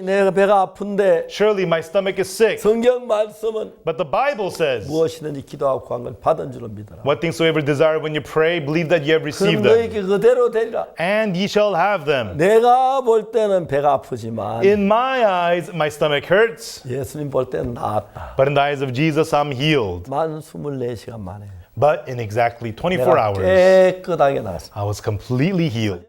내가 배가 아픈데 Surely my stomach is sick. 성경 말씀은 But the Bible says, 무엇이든지 기도하고 구한 걸 받은 줄로 믿어라. what things soever desire when you pray, believe that you have 그럼 received them. 너에게 그대로 되리라. And ye shall have them. 내가 볼 때는 배가 아프지만 In my eyes, my stomach hurts. 예수님 볼 때는 나았다. But in the eyes of Jesus, I'm healed. 만 24시간 만에 But in exactly 24 내가 hours, 깨끗하게 나았습니다. I was completely healed.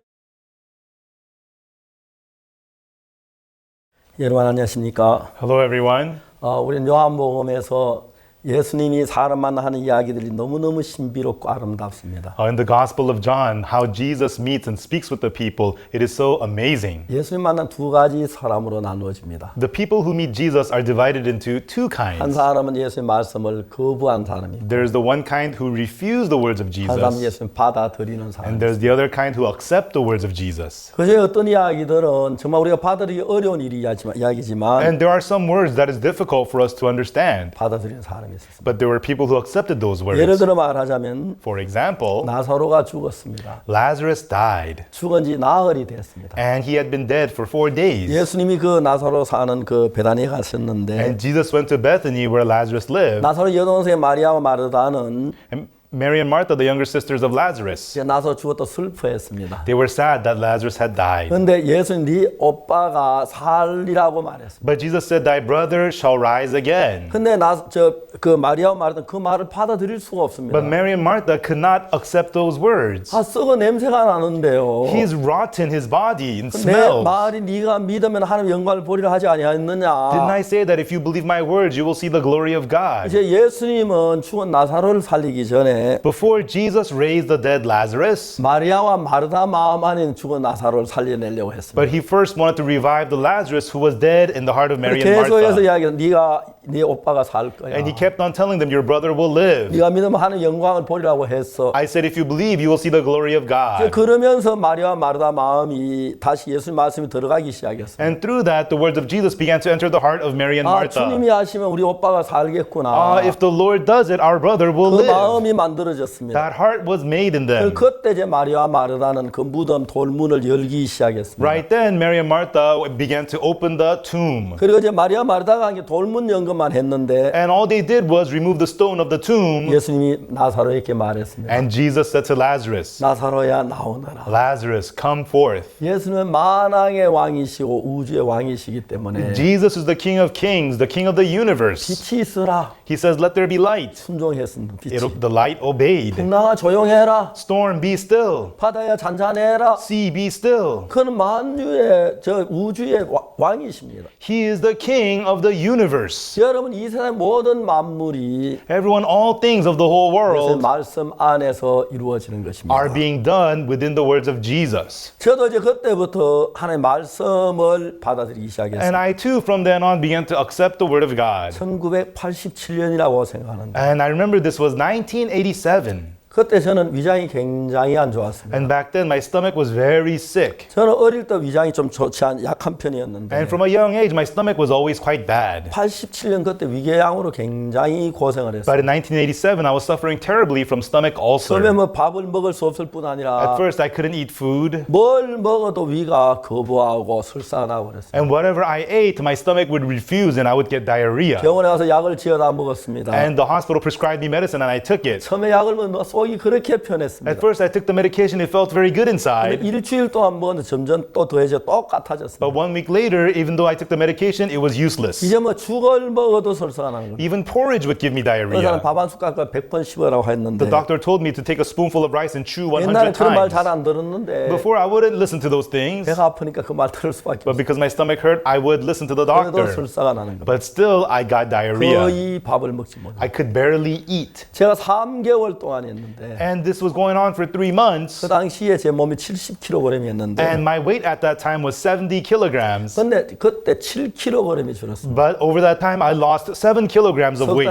여러분 안녕하십니까? Hello, everyone. 우리는 요한복음에서 예수님이 사람 만나는 이야기들이 너무너무 신비롭고 아름답습니다. In the Gospel of John, how Jesus meets and speaks with the people, it is so amazing. 예수님 만난 두 가지 사람으로 나누어집니다. The people who meet Jesus are divided into two 한 kinds. 사람은 예수님 말씀을 거부한 사람이고 There's the one kind who refuse the words of 한 사람은 Jesus, 예수님 받아들이는 사람. and there's the other kind who accept the words of Jesus. 그중에 어떤 이야기들은 정말 우리가 받아들이기 어려운 이야기지만 And there are some words that is difficult for us to understand, 받아들이는 사람이 있었습니다. but there were people who accepted those 예를 words. 들어 말하자면 For example, 나사로가 죽었습니다. Lazarus died, 죽은 지 나흘이 됐습니다. and he had been dead for 4 days. 예수님이 그 나사로 사는 그 베다니에 가셨는데 And Jesus went to Bethany where Lazarus lived. 나사로 여동생 마리아와 마르다는 And Mary and Martha, the younger sisters of Lazarus, 나사로 죽었다 슬퍼했습니다. they were sad that Lazarus had died. 그런데 예수님 네 오빠가 살리라고 말했습니다. But Jesus said, thy brother shall rise again. 근데 그 마리아와 마르다 그 말을 받아들일 수가 없습니다. But Mary and Martha could not accept those words. 썩어 냄새가 나는데요. He is rotten, his body, and 내 smells. 말이 네가 믿으면 하나님 영광을 보리라 하지 아니하였느냐. Didn't I say that if you believe my words, you will see the glory of God? 이제 예수님은 죽은 나사로를 살리기 전에 Before Jesus raised the dead Lazarus, 마리아와 마르다 마음 안에 죽은 나사로를 살려내려고 했습니다. but he first wanted to revive the Lazarus who was dead in the heart of Mary and 계속해서 Martha. 이야기해 네 오빠가 살 거야. And he kept on telling them, your brother will live. 네가 믿으면 하나님 영광을 보리라고 했어. I said, if you believe, you will see the glory of God. 그러면서 마리아와 마르다 마음이 다시 예수님 말씀이 들어가기 시작했어요. And through that, the words of Jesus began to enter the heart of Mary and Martha. 주님이 하시면 우리 오빠가 살겠구나. If the Lord does it, our brother will 그 live. 마음이 만들어졌습니다. That heart was made in them. 그때 이제 마리아와 마르다는 그 무덤 돌문을 열기 시작했습니다. Right then, Mary and Martha began to open the tomb. 그리고 이제 마리아 마르다가 돌문 연 것만 했는데 And all they did was remove the stone of the tomb. 예수님이 나사로에게 말했습니다. And Jesus said to Lazarus, 나사로야 나오너라. Lazarus, come forth. 예수님은 만왕의 왕이시고 우주의 왕이시기 때문에 Jesus is the King of Kings, the King of the universe. 빛이 있으라. He says, let there be light. 순종했습니다. 빛이. The light obeyed. 풍랑아 조용해라. Storm, be still. 바다야 잔잔해라. Sea, be still. 그는 만유의 저 우주의 왕이십니다. He is the King of the universe. 여러분 이 세상 모든 만물이 Everyone, all things of the whole 예수의 world 말씀 안에서 이루어지는 것입니다. are being done within the words of Jesus. 저도 이제 그때부터 하나님의 말씀을 받아들이기 And 시작했습니다. I too, from then on, began to accept the word of God. 1987년이라고 생각하는데 And I remember this was 1987. 그때 저는 위장이 굉장히 안 좋았습니다. And back then, my stomach was very sick. 저는 어릴 때 위장이 좀 좋지 않 약한 편이었는데 And from a young age, my stomach was always quite bad. 87년 그때 위궤양으로 굉장히 고생을 했어요. But in 1987, I was suffering terribly from stomach 처음에 ulcer. 뭐 밥을 먹을 수 없을 뿐 At 아니라 first, I couldn't eat food. 뭘 먹어도 위가 거부하고 설사나고 그랬어요. And whatever I ate, my stomach would refuse and I would get diarrhea. 병원에 가서 약을 지어다 먹었습니다. And the hospital prescribed me medicine and I took it. 처음에 약을 먹으면 속이 그렇게 편했습니다. At first, I took the medication, it felt very good inside. 일주일 동안 먹었는데 점점 또 더해져 똑같아졌습니다. But 1 week later, even though I took the medication, it was useless. 이제 뭐 죽을 먹어도 설사가 나는 거예요. Even porridge would give me 의사는 diarrhea. 밥 한 숟가락 100번 씹으라고 했는데 The doctor told me to take a spoonful of rice and chew 옛날에 100 그런 말 times. 잘 안 들었는데 Before, I wouldn't listen to those things. 배가 아프니까 그 말 들을 수밖에 But 없어요. because my stomach hurt, I would listen to the 그래도 doctor. 설사가 나는 거예요. But still, I got diarrhea. 거의 밥을 먹지 못해요. I could barely eat. 제가 3개월 동안 했는데 And this was going on for 3 months. 그 당시에 제 몸이 70kg이었는데 And my weight at that time was 70 kilograms. 근데 그때 7kg이 줄었습니다. But over that time, I lost 7 kilograms of weight.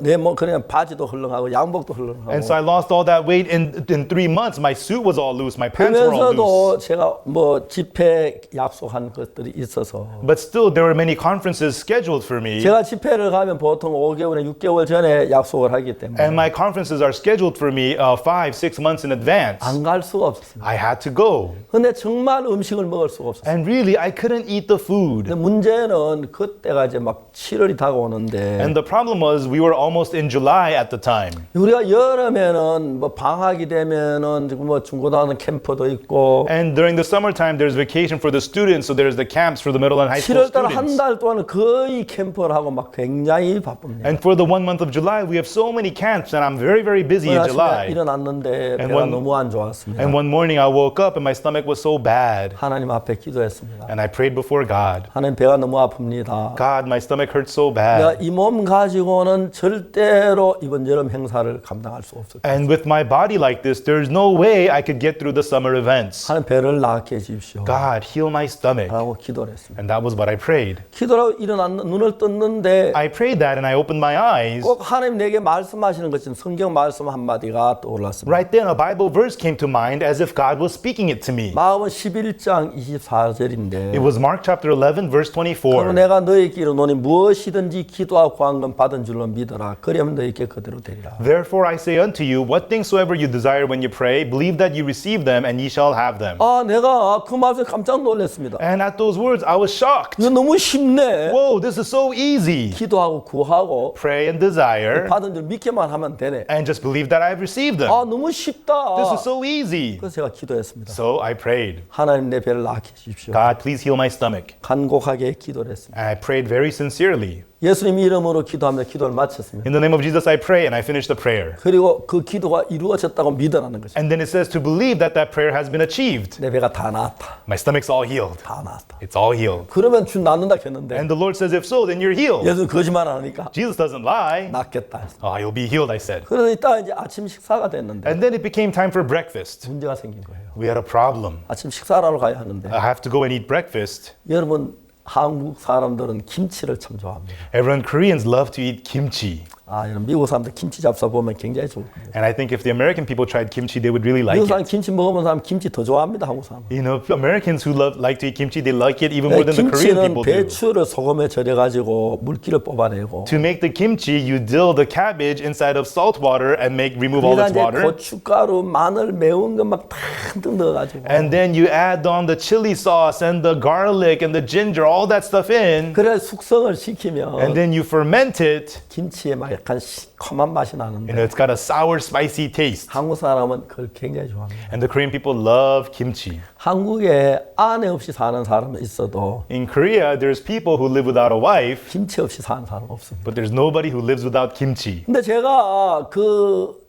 내몸 그냥 바지도 헐렁하고 양복도 헐렁하고 And so I lost all that weight in 3 months. My suit was all loose. My pants were all loose. 그러면서도 제가 뭐 집회 약속한 것들이 있어서 But still, there were many conferences scheduled for me. 제가 집회를 가면 보통 5개월에 6개월 전에 약속을 하기 때문에 And my conferences are scheduled scheduled for me 5-6 months in advance. 안 갈 수가 없었습니다. I had to go. 근데 정말 음식을 먹을 수가 없었어요. And really, I couldn't eat the food. 근데 문제는 그때가 이제 막 7월이 다가오는데 And the problem was we were almost in July at the time. 우리가 여름에는 뭐 방학이 되면은 지금 뭐 중고등학교 캠프도 있고 And during the summertime, there's vacation for the students, so there's the camps for the middle and high school 7월달 한 students. 달 동안은 거의 캠프를 하고 막 굉장히 바쁩니다. And for the 1 month of July, we have so many camps, and I'm very, very busy in 아침에 July. 일어났는데 And 배가 one- 너무 안 좋았습니다. And one morning, I woke up and my stomach was so bad, 하나님 앞에 기도했습니다. and I prayed before God. 하나님 배가 너무 아픕니다. God, my stomach hurts so 내가 bad. 이 몸 가지고는 절대로 이번 여름 행사를 감당할 수 없을 거예요. And with my body like this, there's no way I could get through the summer events. 하나님 배를 낫게 해주십시오. God, heal my stomach. 라고 기도를 했습니다. And that was what I prayed. 기도하고 일어났는 눈을 떴는데 I prayed that and I opened my eyes. 꼭 하나님 내게 말씀하시는 것은 성경 말씀 한마디가 떠올랐습니다. Right then, a Bible verse came to mind as if God was speaking it to me. 마음은 11장 24절인데 It was Mark chapter 11, verse 그러면 24. 내가 너에게 이르노니 무엇이든지 기도하고 구한 건 받은 줄로 믿어라. 그러면 너에게 그대로 되리라. Therefore I say unto you, what things soever you desire when you pray, believe that you receive them, and ye shall have them. 내가 그 말씀에 깜짝 놀랐습니다. And at those words, I was shocked. 이거 너무 쉽네. Whoa, this is so easy. 기도하고 구하고 Pray and desire, 받은 줄 믿기만 하면 되네. and just believe that I've received them. 너무 쉽다. This is so easy. 그래서 제가 기도했습니다. So I prayed, 하나님 내 배를 낫게 해주십시오. God, please heal my stomach. 간곡하게 기도를 했습니다. And I prayed very sincerely. 예수님 이름으로 기도하며 기도를 마쳤습니다. In the name of Jesus, I pray, and I finished the prayer. 그리고 그 기도가 이루어졌다고 믿으라는 거죠. And then it says to believe that that prayer has been achieved. 내 배가 다 나았다. My stomach's all healed. 다 나았다. It's all healed. 그러면 주 낫는다 했는데 And the Lord says, if so, then you're healed. 예수 거짓말 안 하니까 Jesus doesn't lie. 낫겠다 했어. You'll be healed, I said. 그래서 이따 이제 아침 식사가 됐는데 And then it became time for breakfast. 문제가 생긴 거예요. We had a problem. 아침 식사를 하러 가야 하는데 I have to go and eat breakfast. 여러분 한국 사람들은 김치를 참 좋아합니다. Everyone, Koreans love to eat kimchi. 여러분 미국 사람들 김치 잡숴 보면 굉장히 좋을 겁니다. And I think if the American people tried kimchi, they would really like 미국 사람 it. 김치 먹어본 사람 김치 더 좋아합니다. 한국 사람. You know, Americans who like to eat kimchi, they like it even more than the Korean 김치는 people do. 배추를 소금에 절여가지고 물기를 뽑아내고 To make the kimchi, you dill the cabbage inside of salt water and remove all 그러니까 its 이제 water. 고춧가루, 마늘, 매운 것 막 탁 넣어가지고 And then you add on the chili sauce and the garlic and the ginger, all that stuff in. 그래 숙성을 And 시키면 then you ferment it. 김치에 막 약간 시커먼 맛이 나는데 And it's got a sour, spicy taste. 한국 사람은 그걸 굉장히 좋아합니다. And the Korean people love kimchi. 한국에 아내 없이 사는 사람은 있어도 In Korea, there's people who live without a wife, 김치 없이 사는 사람은 없습니다. but there's nobody who lives without kimchi. 근데 제가 그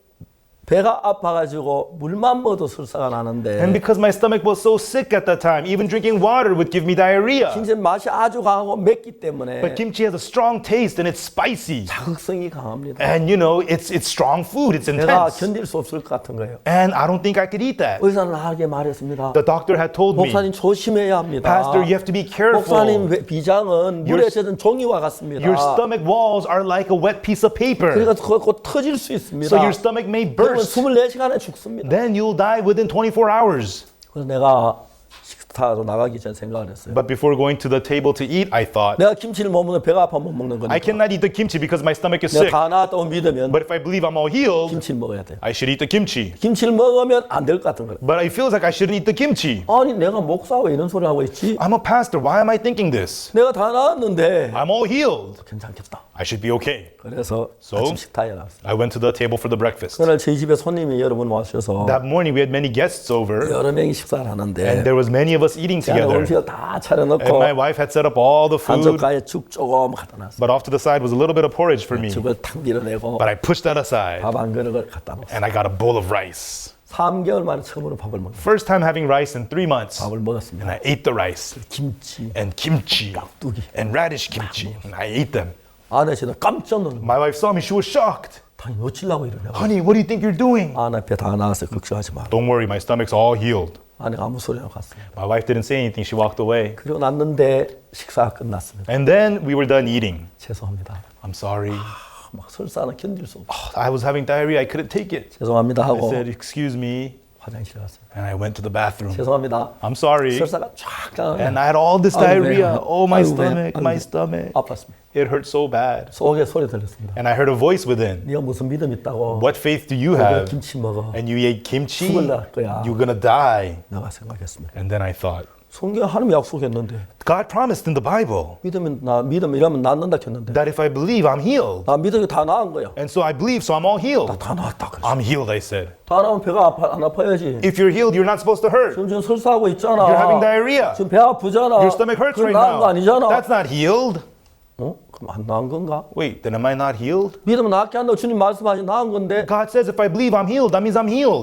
배가 아파가지고 물만 먹어도 설사가 나는데 And because my stomach was so sick at that time, even drinking water would give me diarrhea. 김치 맛이 아주 강하고 맵기 때문에 But kimchi has a strong taste and it's spicy. 자극성이 강합니다. And you know, it's strong food, it's 내가 intense. 견딜 수 없을 것 같은 거예요. And I don't think I could eat that. 의사는 나에게 말했습니다. The doctor had told me, 목사님 조심해야 합니다. Pastor, you have to be careful. 목사님 비장은 물에 젖은 종이와 같습니다. Your stomach walls are like a wet piece of paper. 그러니까 곧 터질 수 있습니다. So your stomach may 그러면 burst. 24시간에 죽습니다. Then you'll die within 24 hours. 그래서 내가 식사로 나가기 전에 생각을 했어요. But before going to the table to eat, I thought, 내가 김치를 못 먹으면 배가 아파 못 먹는 I 거니까. cannot eat the kimchi because my stomach is 내가 sick. 다 나았다고 믿으면 But if I believe I'm all healed, 김치를 먹어야 돼. I should eat the kimchi. 김치를 먹으면 안 될 것 같은 거예요. But I feel like I shouldn't eat the kimchi. 아니 내가 목사하고 이런 소리 하고 있지? I'm a pastor. Why am I thinking this? 내가 다 나았는데 I'm all healed. 괜찮겠다. I should be okay. 그래서 So? 아침 식탁에 나왔어요. I went to the table for the breakfast. 그날 저희 집에 손님이 여러 분 와주셔서 That morning we had many guests over, 여러 명이 식사를 하는데 and there was many of us eating 제가 together. 음식을 다 And 차려놓고 my wife had set up all the 한 food, 젓가락에 죽 조금 갖다 놨어요. but off to the side was a little bit of porridge for me. 죽을 탁 밀어내고 But I pushed that aside, 밥 한 그릇을 갖다 놓았어요. and I got a bowl of rice. 3개월 만에 처음으로 밥을 먹었어요. First time having rice in 3 months. 밥을 먹었습니다. And I ate the rice, 김치, and kimchi, 뚜기. and radish kimchi. And I ate them. 아내 씨는 깜짝 놀랐어요. My wife saw me, she was shocked. 당연히 어찌려고 이러냐고. Honey, what do you think you're doing? 아내 배 다 나왔어요. 걱정하지 마. Don't worry, my stomach's all healed. 아내가 아무 소리 안 갔어요. My wife didn't say anything, she walked away. 그리고 났는데 식사가 끝났습니다. And then we were done eating. 죄송합니다. I'm sorry. 막 설사는 견딜 수 없어. I was having diarrhea, I couldn't take it. 죄송합니다 I 하고 said, excuse me. 화장실 갔습니다. And I went to the bathroom. 죄송합니다. I'm sorry. 설사가 쫙 나가요. And I had all this diarrhea. Oh, my stomach, my stomach. 아팠습니다. It hurt so bad. 속에 소리 들렸습니다. And I heard a voice within. 네가 무슨 믿음 있다고? What faith do you 왜 have? 김치 먹어? And you ate kimchi? 죽을 날 거야. You're gonna die. 내가 생각했습니다. And then I thought, 성경 하나님 약속했는데 God promised in the Bible 믿음이라면 낫는다 했는데 that if I believe, I'm healed. 나 믿음이 다 나은 거야. And so I believe, so I'm all healed. 다 나았다 그랬어. I'm healed, I said. 다 나면 배가 안 아파야지. If you're healed, you're not supposed to hurt. 지금 설사하고 있잖아. You're having diarrhea. 지금 배 아프잖아. Your stomach hurts 그건 right 나은 거 now. 아니잖아. That's not healed. 그럼 안 나은 건가? Wait, then am I not healed? 믿으면 낫게 한다고 주님 말씀하신 나은 건데. God says if I believe I'm healed, that means I'm healed.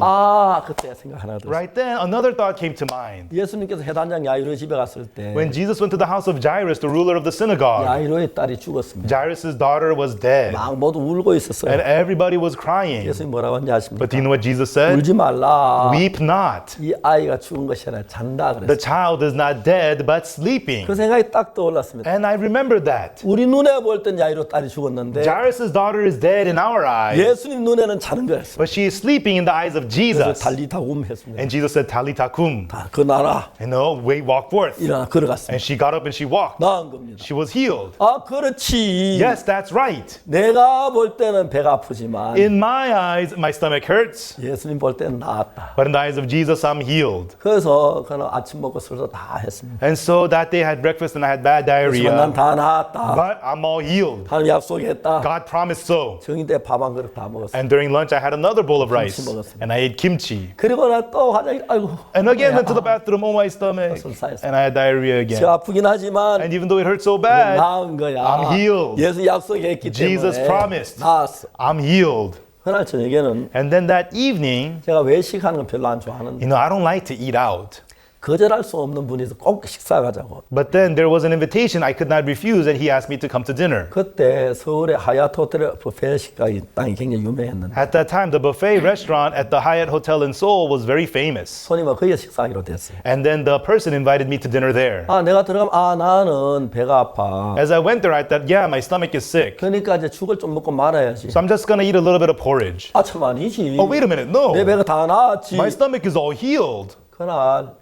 그때 생각 하나 들었어. Right then, another thought came to mind. 예수님께서 해단장 야이로 집에 갔을 때 When Jesus went to the house of Jairus, the ruler of the synagogue, 야이로의 딸이 죽었습니다. Jairus' daughter was dead. 막 모두 울고 있었어요. And everybody was crying. 예수님 뭐라고 하는지 아십니까? But do you know what Jesus said? 울지 말라. Weep not. 이 아이가 죽은 것이 아니라 잔다 The 그랬어요. child is not dead, but sleeping. 그 생각이 딱 떠올랐습니다. And I remembered that. 우리 눈에 볼 땐 야이로 딸이 죽었는데 Jairus' daughter is dead in our eyes, 예수님 눈에는 자는 거였어요. but she is sleeping in the eyes of 그래서 Jesus. 달리다곰 했습니다. And Jesus said, Talitha kum. 그 나라 And the way walk forth. 일어나 걸어갔습니다. And she got up and she walked. 나은 겁니다. She was healed. 그렇지. Yes, that's right. 내가 볼 때는 배가 아프지만 In my eyes, my stomach hurts. 예수님 볼 때는 나았다. But in the eyes of Jesus, I'm healed. 그래서 그는 아침 먹고 술도 다 했습니다. And so that day I had breakfast and I had bad 그렇지만 난 diarrhea. 다 나았다. But I'm all healed. 하나님 약속했다. God promised so. 정의 때 밥 한 그릇 다 먹었어. And during lunch, I had another bowl of rice. 먹었습니다. And I ate kimchi. 그리고 나 또 화장실 아이고. And again went to the bathroom, oh my stomach. 설사했어. And I had diarrhea again. 저 아프긴 하지만 And even though it hurt so bad, 나은 거야. I'm healed. 예수 약속했기 Jesus 때문에 promised. 나았어. I'm healed. 그날 저녁에는 And then that evening, 제가 외식하는 건 별로 안 좋아하는데 I don't like to eat out. 거절할 수 없는 분이 꼭 식사 가자고. But then there was an invitation I could not refuse, and he asked me to come to dinner. 그때 서울의 하얏트 호텔의 뷔페 식당이 땅이 굉장히 유명했는데 At that time, the buffet restaurant at the Hyatt Hotel in Seoul was very famous. 손님은 거기에 식사하기로 됐어요. And then the person invited me to dinner there. 내가 들어가면 나는 배가 아파. As I went there, I thought, yeah, my stomach is sick. 그러니까 이제 죽을 좀 먹고 말아야지. So I'm just going to eat a little bit of porridge. 참 아니지. Oh, wait a minute, no. 내 배가 다 나았지. My stomach is all healed. 그날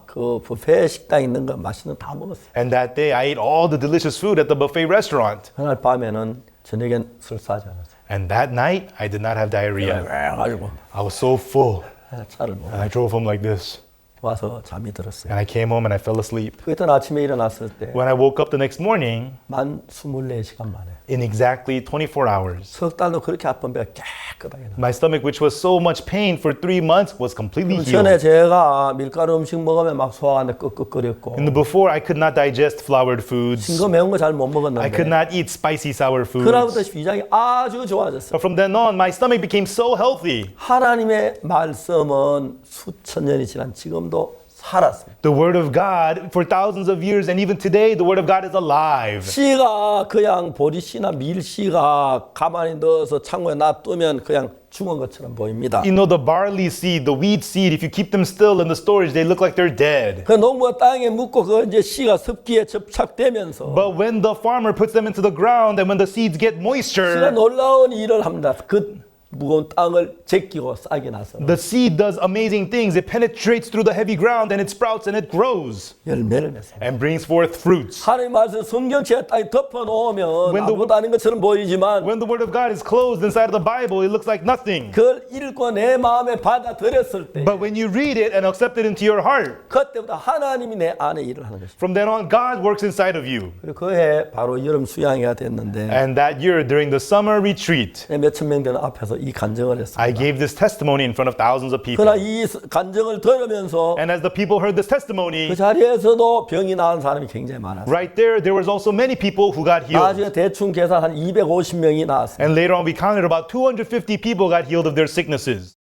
그 뷔페 식당 있는 거 맛있는 다 먹었어요. And that day, I ate all the delicious food at the buffet restaurant. 그날 밤에는 저녁엔 설사하지 않았어요. And that night, I did not have diarrhea. 그래가지고 I was so full. 차를 먹고 And I drove home like this. 와서 잠이 들었어요. And I came home and I fell asleep. 그때 아침에 일어났을 때 When I woke up the next morning, 만 24시간 만에 in exactly 24 hours, 석 달도 그렇게 아픈 배가 깨끗하게 나. my stomach, which was so much pain for 3 months, was completely 전에 healed. 제가 밀가루 음식 먹으면 막 소화가 안 돼 끄끄거렸고 And before, I could not digest floured foods. 싱거 매운 거 잘 못 I could 먹었는데 not eat spicy sour 그날부터 foods. 위장이 아주 좋아졌어요. But from then on, my stomach became so healthy. 하나님의 말씀은 수천 년이 지난 지금도 살았습니다. The word of God, for thousands of years, and even today, the word of God is alive. 씨가 그냥 보리씨나 밀씨가 가만히 넣어서 창고에 놔두면 그냥 죽은 것처럼 보입니다. You know, the barley seed, the wheat seed, if you keep them still in the storage, they look like they're dead. 그 농부가 땅에 묻고 그 이제 씨가 습기에 접착되면서 But when the farmer puts them into the ground and when the seeds get 씨가 moisture, 놀라운 일을 합니다. 그 무거운 땅을 제끼고 싹이 나서 the seed does amazing things. It penetrates through the heavy ground and it sprouts and it grows 열매를 맺습니다. and brings forth fruits. 하나님 말씀 성경책에 땅에 덮어놓으면 When the- 아무것도 아닌 것처럼 보이지만 When the word of God is closed inside of the Bible, it looks like nothing. 그걸 읽고 내 마음에 받아들였을 때 But when you read it and accept it into your heart, 그때부터 하나님이 내 안에 일을 하는 것입니다. from then on, God works inside of you. 그리고 그해 바로 여름 수양회가 됐는데 And that year, during the summer retreat, 몇천 명 되는 앞에서 이 간증을 했습니다. I gave this testimony in front of thousands of people. 그러나 이 간증을 들으면서 And as the people heard this 그 testimony, 자리에서도 병이 나은 사람이 굉장히 많았어요. right there was also many people who got healed. 나중에 대충 계산 한 250명이 나왔어요. And later on, we counted about 250 people got healed of their sicknesses.